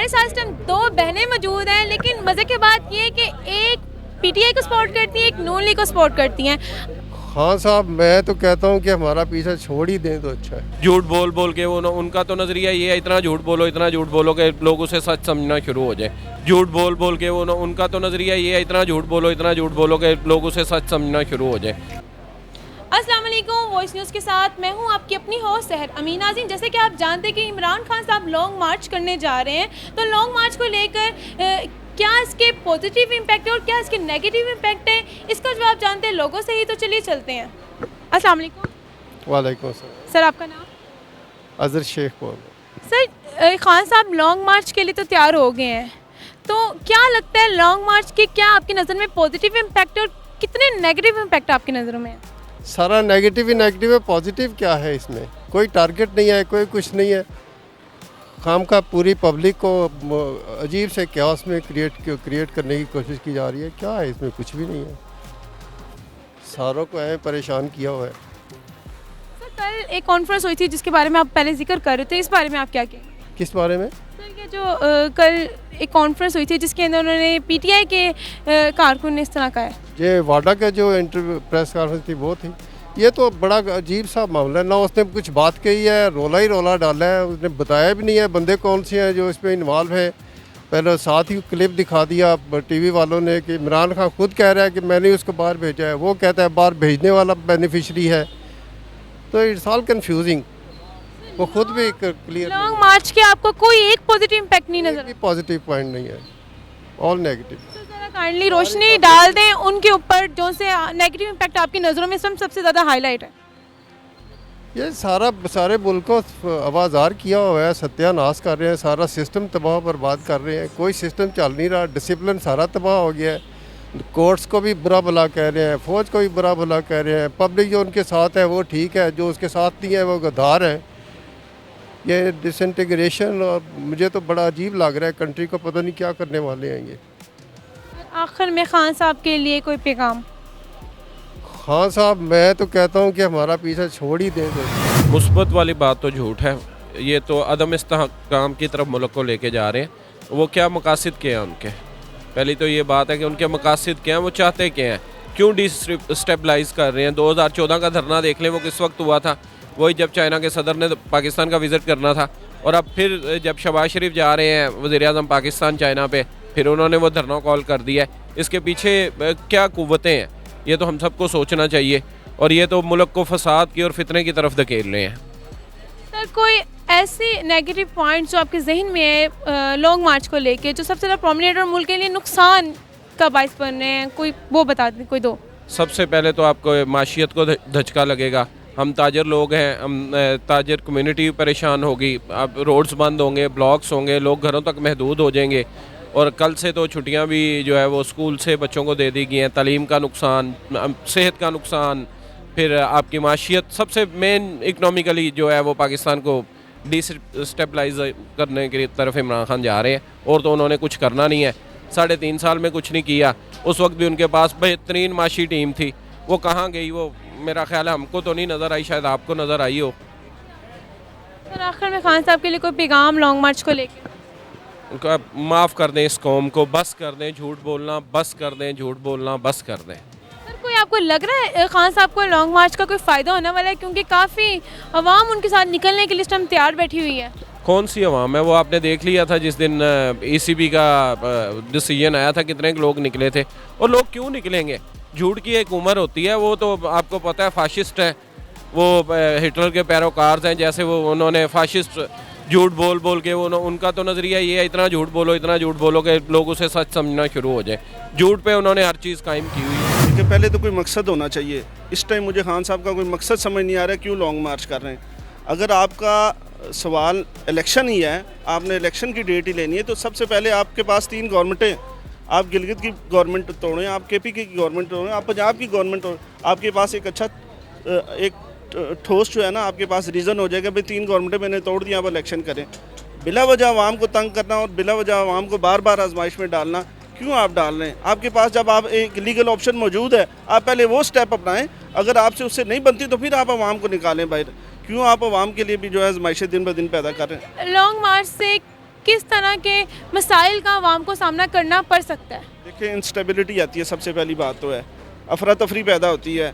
हमारे साथ इस टाइम दो बहनें मौजूद हैं, लेकिन मज़े की बात ये है कि एक पीटीआई को सपोर्ट करती हैं, एक नून लीग को सपोर्ट करती हैं। हाँ साहब, मैं तो कहता हूँ कि हमारा पीछा छोड़ ही दें तो अच्छा है। झूठ बोल बोल के वो उनका तो नज़रिया ये है, इतना झूठ बोलो कि लोग उसे सच समझना शुरू हो जाए। झूठ बोल बोल के वो उनका तो नज़रिया ये है, इतना झूठ बोलो कि लोग उसे सच समझना शुरू हो जाए। अस्सलाम वालेकुम, वॉइस न्यूज़ के साथ मैं हूं आपकी अपनी होस्ट सहर अमीन नाज़रीन। जैसे कि आप जानते हैं कि इमरान खान साहब लॉन्ग मार्च करने जा रहे हैं, तो लॉन्ग मार्च को लेकर क्या इसके पॉजिटिव इम्पैक्ट है और क्या इसके नेगेटिव इम्पैक्ट है, इसका जवाब जानते हैं लोगों से ही। तो चलिए चलते हैं। अस्सलाम वालेकुम। वालेकुम सलाम। सर, आपका नाम? अजहर शेख बोल। सर, खान साहब लॉन्ग मार्च के लिए तो तैयार हो गए हैं, तो क्या लगता है लॉन्ग मार्च के क्या आपकी नज़र में पॉजिटिव इम्पैक्ट है और कितने नेगेटिव इम्पैक्ट आपकी नज़रों में है? सारा नेगेटिव ही नेगेटिव है, पॉजिटिव क्या है इसमें? कोई टारगेट नहीं है, कोई कुछ नहीं है। खाम का पूरी पब्लिक को अजीब से क्यास में क्रिएट करने की कोशिश की जा रही है। क्या है इसमें? कुछ भी नहीं है। सारों को ऐसे परेशान किया हुआ है। सर, कल एक कॉन्फ्रेंस हुई थी जिसके बारे में आप पहले जिक्र कर रहे थे, इस बारे में आप क्या कहेंगे? किस बारे में? सर, ये जो कल एक कॉन्फ्रेंस हुई थी जिसके अंदर उन्होंने पीटीआई के कारकुन ने इस तरह कहा है। ये वाडा का जो इंटरव्यू प्रेस कॉन्फ्रेंस थी वो थी। ये तो बड़ा अजीब सा मामला है ना। उसने कुछ बात कही है, रोला ही रोला डाला है। उसने बताया भी नहीं है बंदे कौन से हैं जो इसमें इन्वॉल्व है। पहले साथ ही क्लिप दिखा दिया टीवी वालों ने कि इमरान खान खुद कह रहा है कि मैंने उसको बाहर भेजा है, वो कहता है बाहर भेजने वाला बेनिफिशरी है। तो इट्स ऑल कंफ्यूजिंग। वो खुद भी क्लियर लॉन्ग मार्च के आपको कोई एक पॉजिटिव इम्पैक्ट नहीं नजर आता? पॉजिटिव पॉइंट नहीं है, ऑल नेगेटिव। तो जरा काइंडली रोशनी डाल दें उनके ऊपर जो से नेगेटिव इम्पैक्ट आपकी नज़रों में सबसे ज़्यादा हाईलाइट है। ये सारे मुल्क को आवाज़ार किया हुआ है, सत्यानाश कर रहे हैं, सारा सिस्टम तबाह बर्बाद कर रहे हैं। कोई सिस्टम चल नहीं रहा, डिसिप्लिन सारा तबाह हो गया है। कोर्ट्स को भी बुरा भला कह रहे हैं, फ़ौज को भी बुरा भला कह रहे हैं। पब्लिक जो उनके साथ है वो ठीक है, जो उसके साथ नहीं है वो गद्दार है। ये डिसइंटीग्रेशन और मुझे तो बड़ा अजीब लग रहा है। कंट्री को पता नहीं क्या करने वाले हैं ये। आखिर में खान साहब के लिए कोई पैगाम? हाँ साहब, मैं तो कहता हूँ कि हमारा पीछा छोड़ ही दें तो। मुस्बत वाली बात तो झूठ है। ये तो अदम इस्तेहकाम की तरफ मुल्क को लेके जा रहे हैं। वो क्या मकासद क्या हैं उनके? पहली तो ये बात है कि उनके मकासद क्या हैं, वो चाहते क्या हैं, क्यों डिस्टेबलाइज कर रहे हैं। 2014 का धरना देख लें, वो किस वक्त हुआ था? वही जब चाइना के सदर ने पाकिस्तान का विज़िट करना था। और अब फिर जब शहबाज शरीफ जा रहे हैं वज़ीर-ए-आज़म पाकिस्तान चाइना पे, फिर उन्होंने वो धरना कॉल कर दिया है। इसके पीछे क्या कुव्वतें हैं, ये तो हम सबको सोचना चाहिए। और ये तो मुल्क को फसाद की और फितने की तरफ धकेल रहे हैं। सर, कोई ऐसी नेगेटिव पॉइंट जो आपके जहन में है लॉन्ग मार्च को लेके जो सबसे ज़्यादा प्रोमिनेंट और मुल्क के लिए नुकसान का बायस बन रहे हैं, कोई वो बता दें, कोई दो। सबसे पहले तो आपको माशियत को धचका लगेगा। हम ताजर लोग हैं, हम ताजर कम्युनिटी परेशान होगी। अब रोड्स बंद होंगे, ब्लॉक्स होंगे, लोग घरों तक महदूद हो जाएंगे। और कल से तो छुट्टियां भी जो है वो स्कूल से बच्चों को दे दी गई हैं। तालीम का नुकसान, सेहत का नुकसान, फिर आपकी माशियत। सबसे मेन इकनॉमिकली जो है वो पाकिस्तान को डिस्टेबलाइज करने की तरफ इमरान खान जा रहे हैं। और तो उन्होंने कुछ करना नहीं है। 3.5 साल में कुछ नहीं किया। उस वक्त भी उनके पास बेहतरीन माशी टीम थी, वो कहाँ गई? वो मेरा ख्याल है हमको तो नहीं नज़र आई, शायद आपको नज़र आई हो। सर, आखिर में खान साहब के लिए कोई पैगाम लॉन्ग मार्च को लेके? उनका माफ़ कर दें, इस कौम को बस कर दें झूठ बोलना, बस कर दें झूठ बोलना, बस कर दें। सर, कोई आपको लग रहा है खान साहब को लॉन्ग मार्च का कोई फ़ायदा होने वाला है, क्योंकि काफ़ी अवाम उनके साथ निकलने के लिए इस टाइम तैयार बैठी हुई है? कौन सी अवाम है? वो आपने देख लिया था जिस दिन ECB का डिसीजन आया था, कितने लोग निकले थे। और लोग क्यों निकलेंगे? झूठ की एक उम्र होती है। वो तो आपको पता है फाशिस्ट है, वो हिटलर के पैरोकार हैं। जैसे वो उन्होंने फाशिस्ट झूठ बोल बोल के वो उनका तो नज़रिया ये है, इतना झूठ बोलो कि लोग उसे सच समझना शुरू हो जाए। झूठ पे उन्होंने हर चीज़ कायम की हुई है। देखिए, पहले तो कोई मकसद होना चाहिए। इस टाइम मुझे खान साहब का कोई मकसद समझ नहीं आ रहा है, क्यों लॉन्ग मार्च कर रहे हैं। अगर आपका सवाल इलेक्शन ही है, आपने इलेक्शन की डेट ही लेनी है, तो सबसे पहले आपके पास 3 गवर्नमेंटें। आप गिलगित की गवर्नमेंट तोड़ें, आप KPK की गवर्नमेंट तोड़ें, आप पंजाब की गवर्नमेंट तोड़ें। आपके पास एक अच्छा एक ठोस जो है ना, आपके पास रीज़न हो जाएगा भाई 3 गवर्नमेंटें मैंने तोड़ दी, आप इलेक्शन करें। बिला वजह आवाम को तंग करना और बिला वजह आवाम को बार बार आजमाइश में डालना क्यों आप डाल रहे हैं? आपके पास जब आप एक लीगल ऑप्शन मौजूद है, आप पहले वो स्टेप अपनाएं। अगर आपसे उससे नहीं बनती तो फिर आप आवाम को निकालें बाहर। क्यों आप आवाम के लिए भी जो है आजमाइशें दिन ब दिन पैदा कर रहे हैं? लॉन्ग मार्च से किस तरह के मसाइल का आवाम को सामना करना पड़ सकता है? देखिए, इंस्टेबिलिटी आती है, सबसे पहली बात तो है, अफरा तफरी पैदा होती है,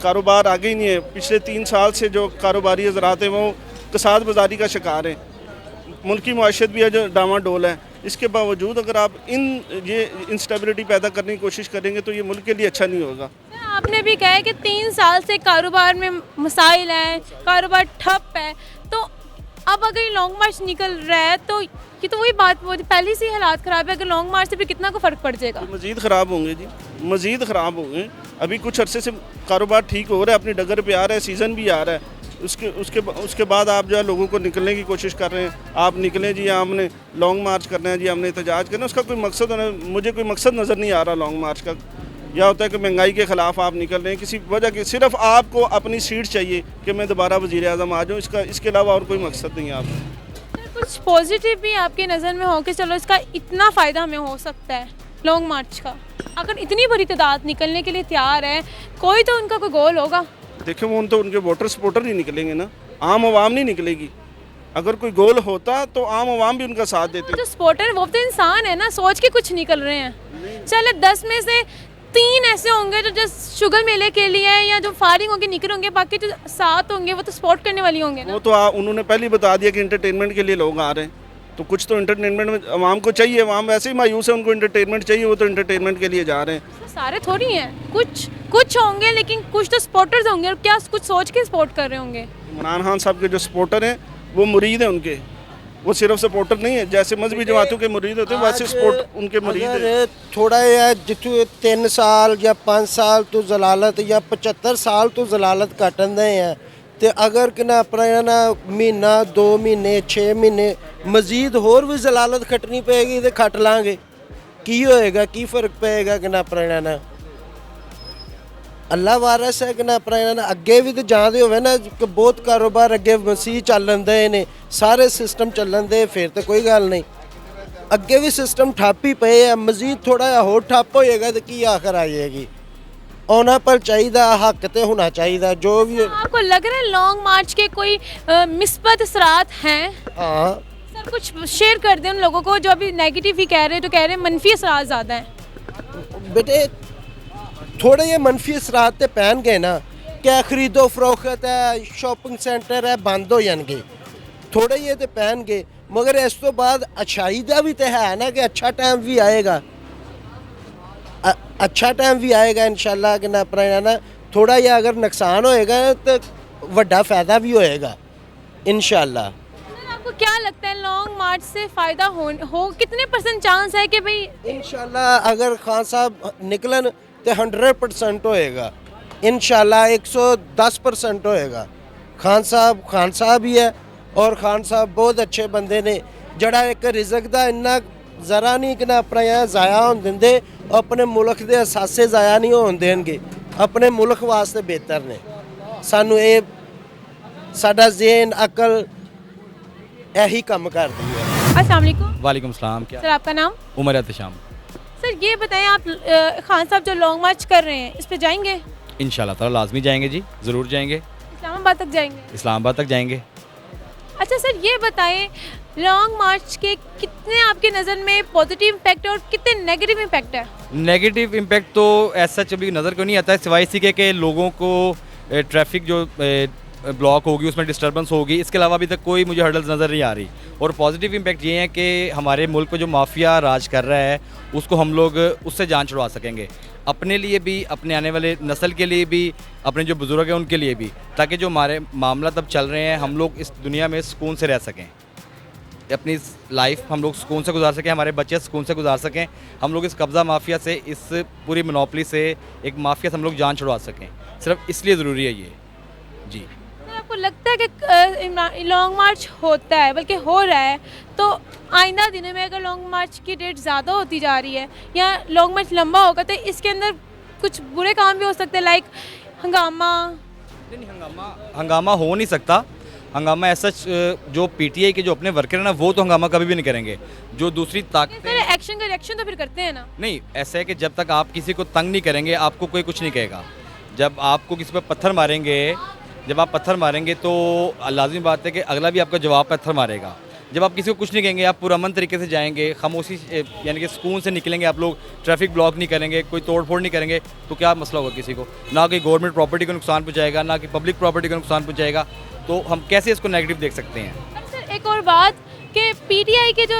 कारोबार आगे ही नहीं है। पिछले 3 साल से जो कारोबारी हजरात हैं वो कसाद बाजारी का शिकार हैं, मुल्क की मुआशरत भी है जो डामाडोल है। इसके बावजूद अगर आप ये इंस्टेबिलिटी पैदा करने की कोशिश करेंगे तो ये मुल्क के लिए अच्छा नहीं होगा। आपने भी कहा है कि 3 साल से कारोबार में मसाइल हैं, कारोबार ठप है, तो अब अगर ये लॉन्ग मार्च निकल रहा है तो ये तो वही बात, वो पहले से ही हालात ख़राब है, अगर लॉन्ग मार्च से फिर कितना को फ़र्क पड़ जाएगा? तो मज़ीद ख़राब होंगे जी, मज़ीद ख़राब होंगे। अभी कुछ अरसे से कारोबार ठीक हो रहा है, अपनी डगर पे आ रहा है, सीज़न भी आ रहा है, उसके बाद आप जो है लोगों को निकलने की कोशिश कर रहे हैं। आप निकलें जी, हमने लॉन्ग मार्च करना है जी, हमने एहतजाज करना है, उसका कोई मकसद होना, मुझे कोई मकसद नज़र नहीं आ रहा लॉन्ग मार्च का। यह होता है कि महंगाई के ख़िलाफ़ आप निकल रहे हैं किसी वजह की, सिर्फ आपको अपनी सीट चाहिए कि मैं दोबारा वज़ीर आज़म आ जाऊँ, इसके अलावा और कोई मकसद नहीं है आपको। कुछ पॉजिटिव भी आपकी नज़र में हो कि चलो इसका इतना फ़ायदा हमें हो सकता है लॉन्ग मार्च का? अगर इतनी बड़ी तादाद निकलने के लिए तैयार है, कोई तो उनका कोई गोल होगा। देखिए, वो तो उनके वोटर सपोर्टर ही निकलेंगे ना, आम आवाम नहीं निकलेगी। अगर कोई गोल होता तो आम आवाम भी उनका साथ देती। जो सपोर्टर वो तो इंसान है ना, सोच के कुछ निकल रहे हैं। चले 10 में से 3 ऐसे होंगे जो जस्ट शुगर मेले के लिए या जो फारिग होंगे निकल होंगे, बाकी जो 7 होंगे वो तो सपोर्ट करने वाली होंगे ना। वो तो उन्होंने पहले ही बता दिया कि इंटरटेनमेंट के लिए लोग आ रहे हैं, तो कुछ तो इंटरटेनमेंट में आवाम को चाहिए। आवाम वैसे ही मायूस है, उनको इंटरटेनमेंट चाहिए, वो तो इंटरटेनमेंट के लिए जा रहे हैं। तो सारे थोड़ी हैं, कुछ होंगे, लेकिन कुछ तो सपोर्टर्स होंगे, और क्या कुछ सोच के सपोर्ट कर रहे होंगे। इमरान खान साहब के जो सपोर्टर हैं वो मुरीद हैं उनके, वो सिर्फ सपोर्टर नहीं है। जैसे मजहबी जमातों के मुरीद होते हैं वैसे सपोर्ट उनके मुरीद हैं। थोड़ा या जितू 3 साल या 5 साल तो जलालत या 75 साल तो जलालत कटन दे हैं, तो अगर कि ना अपना महीना 2 महीने 6 महीने मजीद होर भी जलालत खटनी पेगी तो खट लांगे, की होएगा, की फर्क पेगा कि ना अपना ना अल्लाह वारस है कि ना अपना अगे भी तो जाते हो ना कि बहुत कारोबार अगे मसीह चलन दे ने, सारे सिस्टम चलन दे, फिर तो कोई गल नहीं। अगे भी सिस्टम ठप ही पे है, मजीद थोड़ा जिहा होर ठप होएगा तो की आखिर आ जाएगी। आना पर चाहिए, हक तो होना चाहिए जो भी। आपको लग रहा है लॉन्ग मार्च के कोई मिस्बत असरात हैं? हाँ सर कुछ शेयर कर दें उन लोगों को जो अभी नेगेटिव ही कह रहे हैं, तो कह रहे हैं मनफी असरात ज़्यादा हैं। बेटे थोड़े ये मनफी असरात तो पैन गए ना, क्या खरीदो फरोख्त है, शॉपिंग सेंटर है, बंद हो जाएंगे, थोड़े ये तो पैन गए, मगर इस तो बाद अच्छाई का भी तो है ना कि अच्छा टाइम भी आएगा, अच्छा टाइम भी आएगा इंशाल्लाह कि ना अपना ना थोड़ा या अगर नुकसान होएगा तो वड्डा फ़ायदा भी होएगा इंशाल्लाह। आपको क्या लगता है लॉन्ग मार्च से फ़ायदा हो कितने % चांस है कि भाई? इंशाल्लाह अगर खान साहब निकलन तो 100% होएगा, इंशाल्लाह 110% होएगा। खान साहब ही है, और खान साहब बहुत अच्छे बंदे ने, जड़ा एक रिजक दा इन्ना ज़रा नहीं कि ना अपना यहाँ ज़ाया होन दिंदे, अपने मुल्क दे असासे ज़ाया नहीं होन देंगे, अपने मुल्क वास्ते बेहतर ने। सानू ये साडा ज़हन अकल यही कम कर दी है। अस्सलाम वालेकुम। वालेकुम सलाम। क्या सर आपका नाम? उमर एहतशाम। सर ये बताएं, आप खान साहब जो लॉन्ग मार्च कर रहे हैं इस पे जाएंगे? इंशाल्लाह ताला लाजमी जाएंगे जी, ज़रूर जाएंगे। इस्लामाबाद तक जाएंगे? इस्लामाबाद तक जाएंगे। अच्छा सर ये बताएं, लॉन्ग मार्च के कितने आपके नज़र में पॉजिटिव इम्पैक्ट और कितने नेगेटिव इम्पैक्ट है? नेगेटिव इम्पैक्ट तो ऐसा कभी नज़र को नहीं आता है, सिवाय इसी के लोगों को ट्रैफिक जो ब्लॉक होगी उसमें डिस्टर्बेंस होगी, इसके अलावा अभी तक कोई मुझे हर्डल्स नज़र नहीं आ रही। और पॉजिटिव इम्पैक्ट ये है कि हमारे मुल्क में जो माफिया राज कर रहा है उसको हम लोग उससे जान छुड़वा सकेंगे, अपने लिए भी, अपने आने वाले नस्ल के लिए भी, अपने जो बुज़ुर्ग हैं उनके लिए भी, ताकि जो हमारे मामला तब चल रहे हैं हम लोग इस दुनिया में सुकून से रह सकें, अपनी लाइफ हम लोग सुकून से गुजार सकें, हमारे बच्चे सुकून से गुजार सकें, हम लोग इस कब्ज़ा माफिया से, इस पूरी मोनोपली से, एक माफिया से हम लोग जान छुड़वा सकें। सिर्फ इसलिए ज़रूरी है ये जी। आपको लगता है कि लॉन्ग मार्च होता है, बल्कि हो रहा है, तो आइंदा दिनों में अगर लॉन्ग मार्च की डेट ज़्यादा होती जा रही है या लॉन्ग मार्च लंबा होगा तो इसके अंदर कुछ बुरे काम भी हो सकते हैं, लाइक हंगामा? नहीं, हंगामा हो नहीं सकता। हंगामा ऐसा जो पीटीआई के जो अपने वर्कर हैं ना, वो तो हंगामा कभी भी नहीं करेंगे। जो दूसरी ताकतें एक्शन का रिएक्शन तो फिर करते हैं ना? नहीं, ऐसा है कि जब तक आप किसी को तंग नहीं करेंगे आपको कोई कुछ नहीं कहेगा। जब आपको किसी पर पत्थर मारेंगे, जब आप पत्थर मारेंगे तो लाजमी बात है कि अगला भी आपका जवाब पत्थर मारेगा। जब आप किसी को कुछ नहीं कहेंगे, आप पुरअमन तरीके से जाएंगे, खामोशी यानी कि सुकून से निकलेंगे, आप लोग ट्रैफिक ब्लॉक नहीं करेंगे, कोई तोड़ फोड़ नहीं करेंगे, तो क्या मसला होगा किसी को? ना कि गवर्नमेंट प्रॉपर्टी को नुकसान पहुँचाएगा, ना कि पब्लिक प्रॉपर्टी को नुकसान पहुँचाएगा, तो हम कैसे इसको नेगेटिव देख सकते हैं? सर एक और बात कि पीटीआई के जो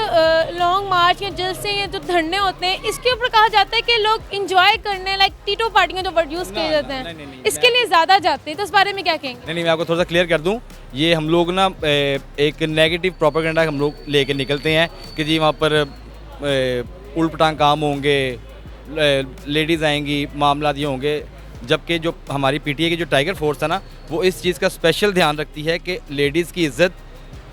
लॉन्ग मार्च या जलसे या जो धरने होते हैं, इसके ऊपर कहा जाता है कि लोग इंजॉय करने लाइक टीटो पार्टियां जो वर्ड यूज़ किए जाते हैं, नहीं, इसके लिए ज़्यादा जाते हैं, तो इस बारे में क्या कहेंगे? नहीं, मैं आपको थोड़ा सा क्लियर कर दूं, ये हम लोग ना एक नेगेटिव प्रोपेगेंडा हम लोग लेके निकलते हैं कि जी वहाँ पर उल्ट पटांग काम होंगे, लेडीज़ आएंगी, मामला ये होंगे, जबकि जो हमारी पीटीआई की जो टाइगर फोर्स है ना, वो इस चीज़ का स्पेशल ध्यान रखती है कि लेडीज़ की इज़्ज़त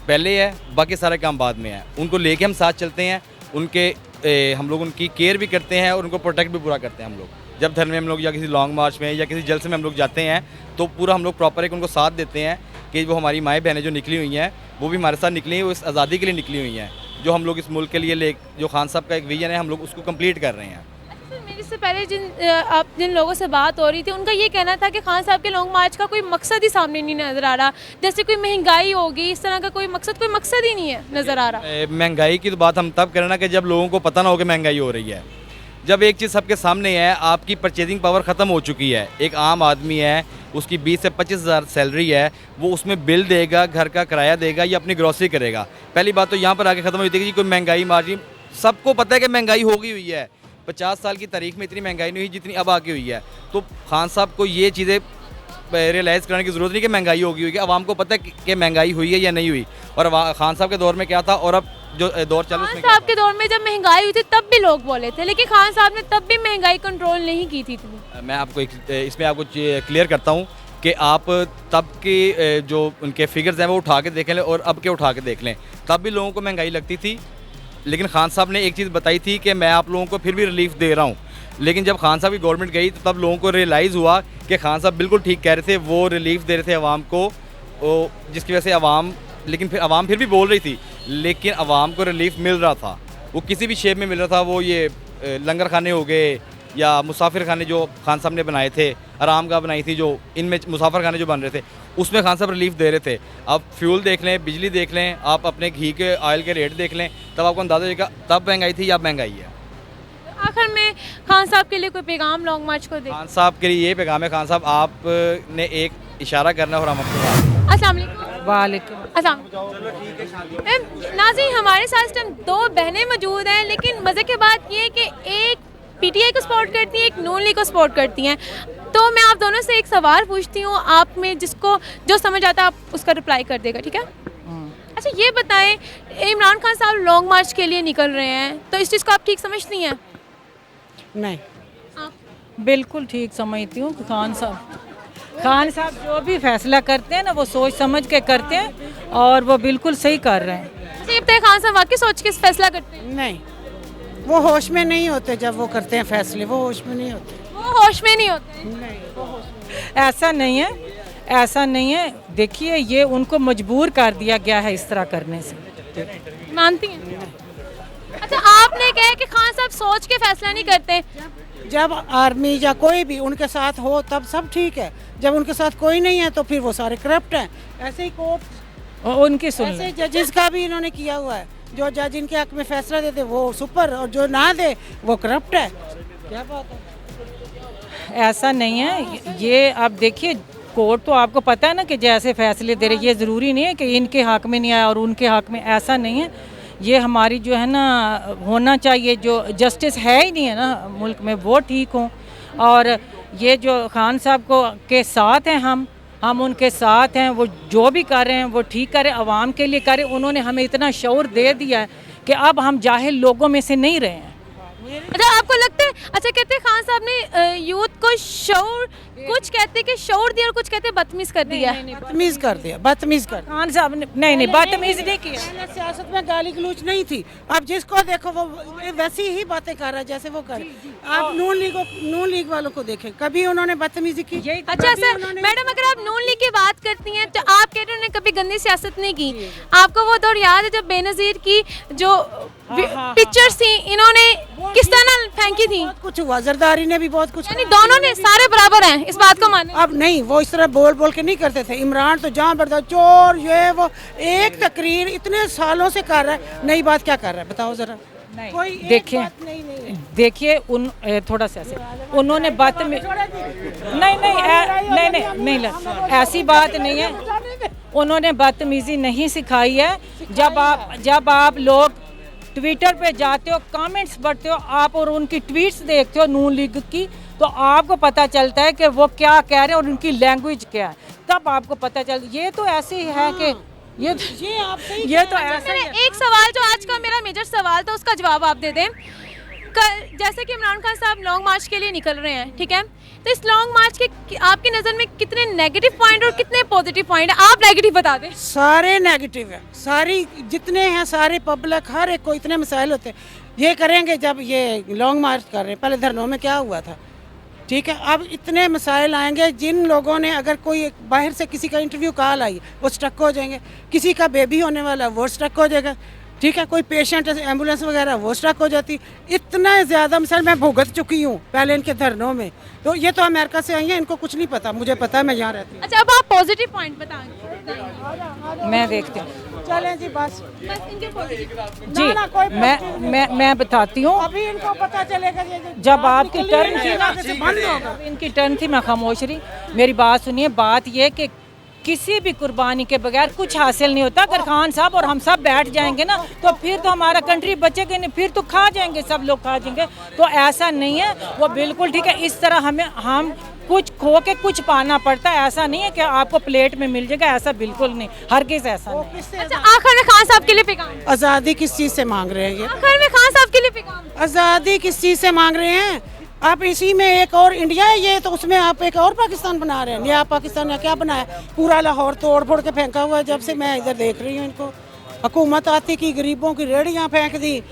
पहले है, बाकी सारे काम बाद में है। उनको लेके हम साथ चलते हैं, हम लोग उनकी केयर भी करते हैं और उनको प्रोटेक्ट भी पूरा करते हैं हम लोग। जब धर्म में हम लोग या किसी लॉन्ग मार्च में या किसी जलसे में हम लोग जाते हैं, तो पूरा हम लोग प्रॉपर एक उनको साथ देते हैं कि वो हमारी माएँ बहनें जो निकली हुई हैं, वो भी हमारे साथ निकली हैं, वो इस आज़ादी के लिए निकली हुई हैं, जो हम लोग इस मुल्क के लिए जो खान साहब का एक विजन है, हम लोग उसको कंप्लीट कर रहे हैं। मेरे से पहले जिन लोगों से बात हो रही थी, उनका ये कहना था कि खान साहब के लॉन्ग मार्च का कोई मकसद ही सामने नहीं नज़र आ रहा, जैसे कोई महंगाई होगी, इस तरह का कोई मकसद ही नहीं है नज़र आ रहा। महंगाई की तो बात हम तब करें ना कि जब लोगों को पता ना हो कि महंगाई हो रही है। जब एक चीज़ सबके सामने है, आपकी परचेजिंग पावर ख़त्म हो चुकी है, एक आम आदमी है, उसकी 20 से 25 हज़ार सैलरी है, वो उसमें बिल देगा, घर का किराया देगा या अपनी ग्रॉसरी करेगा। पहली बात तो यहाँ पर आके ख़त्म हो जाती है कि कोई महंगाई मार्जिन, सबको पता है कि महंगाई हो गई हुई है, 50 साल की तारीख में इतनी महंगाई नहीं हुई जितनी अब आके हुई है। तो खान साहब को ये चीज़ें रियलाइज़ करने की ज़रूरत नहीं कि महंगाई हो गई हुई है, आवाम को पता है कि महंगाई हुई है या नहीं हुई, और खान साहब के दौर में क्या था और अब जो दौर चल खान साहब के दौर में जब महंगाई हुई थी तब भी लोग बोले थे, लेकिन खान साहब ने तब भी महंगाई कंट्रोल नहीं की थी। मैं आपको इसमें आपको क्लियर करता हूँ कि आप तब के जो उनके फिगर्स हैं वो उठा के देख लें और अब के उठा के देख लें, तब भी लोगों को महंगाई लगती थी, लेकिन खान साहब ने एक चीज़ बताई थी कि मैं आप लोगों को फिर भी रिलीफ दे रहा हूँ। लेकिन जब खान साहब की गवर्नमेंट गई तो तब लोगों को रियलाइज़ हुआ कि खान साहब बिल्कुल ठीक कह रहे थे, वो रिलीफ दे रहे थे आवाम को, जिसकी वजह से आवाम, लेकिन फिर आवाम फिर भी बोल रही थी, लेकिन आवाम को रिलीफ मिल रहा था, वो किसी भी शेप में मिल रहा था। वो ये लंगर खाने हो गए या मुसाफिर खाने जो खान साहब ने बनाए थे, आराम गाह बनाई थी, जो इनमें मुसाफिर खाने जो बन रहे थे, उसमें खान साहब रिलीफ दे रहे थे। आप फ्यूल देख लें, बिजली देख लें, आप अपने घी के ऑयल के रेट देख लें, तब आपको अंदाज़ा होगा तब महंगाई थी या अब महंगाई है। आखिर में खान साहब के लिए कोई पैगाम लॉन्ग मार्च को दे? खान साहब के लिए ये पैगाम है, खान साहब आपने एक इशारा करना है और हम आपको अस्सलाम वालेकुम। वालेकुम अस्सलाम। नाज़रीन, हमारे साथ इस टाइम 2 बहनें मौजूद हैं, लेकिन मज़े की बात ये है कि एक पीटीआई को सपोर्ट करती हैं, एक नून लीग को सपोर्ट करती हैं। तो मैं आप दोनों से एक सवाल पूछती हूँ, आप में जिसको जो समझ आता है आप उसका रिप्लाई कर देगा, ठीक है? अच्छा ये बताएं, इमरान खान साहब लॉन्ग मार्च के लिए निकल रहे हैं, तो इस चीज़ को आप ठीक समझती हैं? नहीं, आप? बिल्कुल ठीक समझती हूँ। खान साहब जो भी फैसला करते हैं ना, वो सोच समझ के करते हैं और वो बिल्कुल सही कर रहे हैं। अच्छा ये बताएं, खान साहब वाकई सोच के फैसला करते हैं? नहीं, वो होश में नहीं होते जब वो करते हैं फैसले, वो होश में नहीं होते। वो होश में नहीं होते? नहीं, ऐसा नहीं है, ऐसा नहीं है। देखिए, ये उनको मजबूर कर दिया गया है इस तरह करने से। मानती हैं? अच्छा आपने कहा कि खान साहब सोच के फैसला नहीं करते। जब आर्मी या कोई भी उनके साथ हो तब सब ठीक है, जब उनके साथ कोई नहीं है तो फिर वो सारे करप्ट हैं। ऐसे ही कोर्ट उनकी सुन ऐसे जजेस का भी इन्होंने किया हुआ है, जो जज इनके हक में फैसला देते वो सुपर और जो ना दे वो करप्ट है। क्या बात है? ऐसा नहीं है। ये आप देखिए, कोर्ट तो आपको पता है ना कि जैसे फैसले दे रहे, ये ज़रूरी नहीं है कि इनके हक में नहीं आया और उनके हक में, ऐसा नहीं है। ये हमारी जो है ना होना चाहिए, जो जस्टिस है ही नहीं है ना मुल्क में, वो ठीक हो। और ये जो खान साहब को के साथ हैं, हम उनके साथ हैं, वो जो भी कर रहे हैं वो ठीक करें, आवाम के लिए करें। उन्होंने हमें इतना शऊर दे दिया है कि अब हम जाहिल लोगों में से नहीं रहे हैं। अच्छा आपको लगता है, अच्छा कहते हैं खान साहब ने यूथ को शऊर, कुछ कहते कि शऊर दिया और कुछ कहते बदतमीज कर दिया। बदतमीज कर दिया, बदतमीज कर दिया। खान साहब ने नहीं बदतमीज नहीं किया। पहले सियासत में गाली गलौज नहीं थी, अब जिसको देखो वो वैसी ही बातें कर रहा है जैसे वो कर। आप नून लीग वालों को देखें, कभी उन्होंने बदतमीजी की? अच्छा सर, मैडम अगर आप नून लीग की बात करती हैं तो आप कह रहे हैं उन्होंने कभी गंदी सियासत नहीं की। आपको वो दौर याद है जब बेनज़ीर की जो पिक्चर्स थी, इन्होंने किस तरह फेंकी थी? बहुत कुछ हुआ, जरदारी ने भी बहुत कुछ यानी दोनों ने सारे बराबर हैं, इस बात को माने? अब नहीं, वो इस तरह बोल बोल के नहीं करते थे। इमरान तो जहाँ बरदा चोर ये वो एक तकरीर इतने सालों से कर रहा है, नई बात क्या कर रहा है बताओ जरा? कोई एक देखिए बात नहीं। देखिए उन थोड़ा सा ऐसे उन्होंने बात में नहीं ऐसी बात नहीं है, उन्होंने बदतमीजी नहीं सिखाई है। जब आप लोग ट्विटर पे जाते हो, कमेंट्स पढ़ते हो आप और उनकी ट्वीट्स देखते हो नून लीग की, तो आपको पता चलता है कि वो क्या कह रहे हैं और उनकी लैंग्वेज क्या है, तब आपको पता चलता। ये तो ऐसे ही है कि ये तो ऐसा ही है। एक सवाल जो आज का मेरा मेजर सवाल था उसका जवाब आप दे दें। जैसे कि इमरान खान साहब लॉन्ग मार्च के लिए निकल रहे हैं, ठीक है, तो इस लॉन्ग मार्च के आपकी नज़र में कितने नेगेटिव पॉइंट और कितने पॉजिटिव पॉइंट है? आप नेगेटिव बता दें। सारे नेगेटिव है, सारी जितने हैं सारे पब्लिक, हर एक को इतने मसाइल होते हैं। ये करेंगे जब ये लॉन्ग मार्च कर रहे हैं, पहले धरनों में क्या हुआ था, ठीक है, अब इतने मसाइल आएंगे। जिन लोगों ने अगर कोई बाहर से किसी का इंटरव्यू कॉल आई वो स्टक हो जाएंगे, किसी का बेबी होने वाला वो स्टक हो जाएगा, ठीक है, कोई पेशेंट एम्बुलेंस वगैरह वो स्टक हो जाती। इतना ज़्यादा मसाइल मैं भुगत चुकी हूँ पहले इनके धरनों में। तो ये तो अमेरिका से आई हैं, इनको कुछ नहीं पता, मुझे पता है, मैं यहाँ रहती हूँ। अच्छा, अब आप पॉजिटिव पॉइंट बताएं। मैं देखती हूँ, चलें जी, बस इनके पॉजिटिव जी ना, कोई मैं बताती हूँ। अभी इनको पता चलेगा जब आपकी टर्न थी ना, बंद होगा। इनकी टर्न थी, मैं खामोश रही। मेरी बात सुनिए, बात ये कि किसी भी कुर्बानी के बगैर कुछ हासिल नहीं होता। अगर खान साहब और हम सब बैठ जाएंगे ना, तो फिर तो हमारा कंट्री बचेगा नहीं, फिर तो खा जाएंगे, सब लोग खा जाएंगे। तो ऐसा नहीं है, वो बिल्कुल ठीक है। इस तरह हम कुछ खो के कुछ पाना पड़ता है, ऐसा नहीं है कि आपको प्लेट में मिल जाएगा, ऐसा बिल्कुल नहीं, हरगिज़ ऐसा नहीं। अच्छा, आखिर में खान साहब के लिए पैगाम, आज़ादी किस चीज़ से मांग रहे हैं ये? आखिर में खान साहब के लिए पैगाम, आज़ादी किस चीज़ से मांग रहे हैं? आप इसी में एक और इंडिया है ये, तो उसमें आप एक और पाकिस्तान बना रहे हैं। नया पाकिस्तान ने क्या बनाया? पूरा लाहौर तोड़ फोड़ के फेंका हुआ है। जब से मैं इधर देख रही हूँ इनको, हुकूमत आती की गरीबों की रेहड़ियाँ फेंक दी,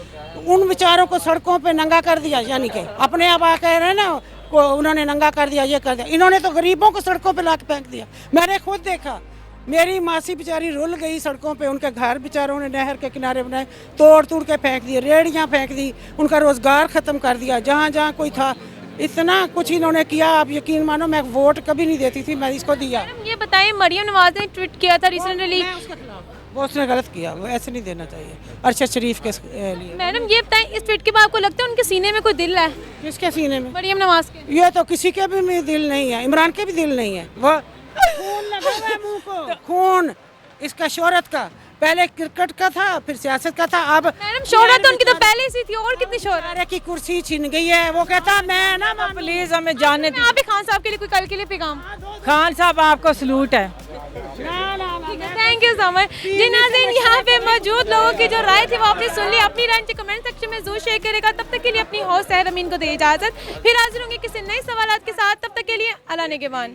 उन बेचारों को सड़कों पे नंगा कर दिया। यानी कि अपने आप आ कह रहे हैं ना, उन्होंने नंगा कर दिया, ये कर दिया। इन्होंने तो गरीबों को सड़कों पे ला के फेंक दिया। मैंने खुद देखा, मेरी मासी बेचारी रुल गई सड़कों पे, उनके घर बेचारों ने नहर के किनारे बनाए, तोड़ के फेंक दिए, रेहड़ियाँ फेंक दी, उनका रोज़गार ख़त्म कर दिया। जहाँ जहाँ कोई था, इतना कुछ इन्होंने किया। आप यकीन मानो, मैं वोट कभी नहीं देती थी, मैं इसको दिया। ये बताइए, मरियम नवाज ने ट्वीट किया था रिसेंटली, वो उसने गलत किया, वो ऐसे नहीं देना चाहिए अरशद शरीफ के लिए। मैडम ये बताएं, इस ट्वीट के बाद आपको लगता है उनके सीने में कोई दिल है? किसके सीने में? मरियम नवाज के। ये तो किसी के भी दिल नहीं है, इमरान के भी दिल नहीं है। वो खून लगा हुआ है मुंह को, खून इसका शोहरत का, पहले क्रिकेट का था, फिर सियासत का था। अब मैडम शोहरत तो उनकी तो पहले से थी, और कितनी शोहरत की कुर्सी छीन गई है। वो कहता मैं ना, प्लीज हमें जाने आप भी खान साहब के लिए कोई कल के लिए पैगाम? खान साहब आपको सलूट है। थैंक यू सो मच जी। नाज़रीन, यहाँ पे मौजूद लोगों की जो राय थी वो आपने सुन ली। अपनी राय कमेंट सेक्शन में जरूर शेयर करेगा। तब तक के लिए अपनी होस्ट सहर अमीन को दे इजाजत। फिर हाजिर होंगे किसी नए सवाल के साथ। तब तक के लिए अल्लाह निगहबान।